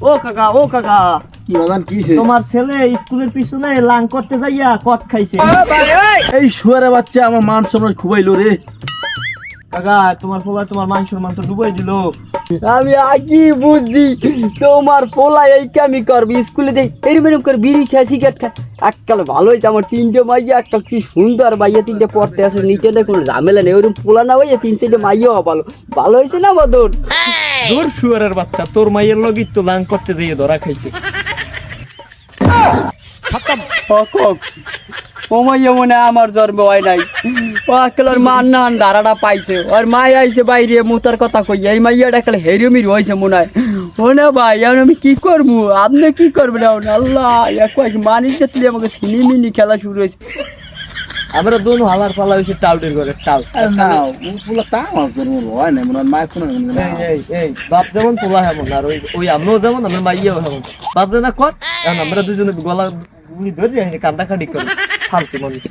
ও কাকা ও কাকা, কি বাজান কিছে? তোমার ছেলে স্কুলের পিছনে লাং করতে যাইয়া কট খাইছে। এই শুয়ারে বাচ্চা আমার মান সম্মান খুবাইলো রে। কাকা তোমার পোলা তোমার মান সম্মান তো ডুবাই দিল। আমি আগে বুঝছি তোমার পোলা এই কামি করবি, স্কুলে দেখ এরকম করে বিড়ি খায় সিগারেট খায়। এককাল ভালো হয়েছে আমার তিনটে মাইয়া, এককাল কি সুন্দর মাইয়া, তিনটে পড়তে আসে নিচে কোনো ঝামেলা নেই, ওরকম পোলা না ভাইয়া তিন চারটে মাইয়াও ভালো ভালো হয়েছে না বদন। দূর শুয়ারের বাচ্চা, তোর মাইয়ের লগি তো লাং করতে যাইয়ে ধরা খাইছে। ও মাইয়া মনে হয় আমার জন্ম হয় নাই, ও এককাল ওর মান না ধারাটা পাইছে, ওর মাই আইছে বাইরে মুতার কথা কই, এই মাইয়াটা এককাল হেরিমির হয়েছে মনে হয়। ও না ভাই এখন আমি কি করবো, আপনি কি করবেন এখন? আল্লাহ মানিস যে তুই আমাকে সিনিমিনি খেলা শুরু হয়েছে। আমরা দোনো হালার পালা হয়েছে টাউটের ঘরে টাউ। না ও পোলা তা আমার জন্য হয় না, মনে হয় মায় কোনো এই বাপ যেমন পোলা হেমন, আর ওই ওই আমিও যেমন, আমার মাইয়াও হেমন। বাপ যে না কর, এখন আমরা দুজনে গলা গুলি ধরি কান্দা কাটি করি। ফালতু মানুষ।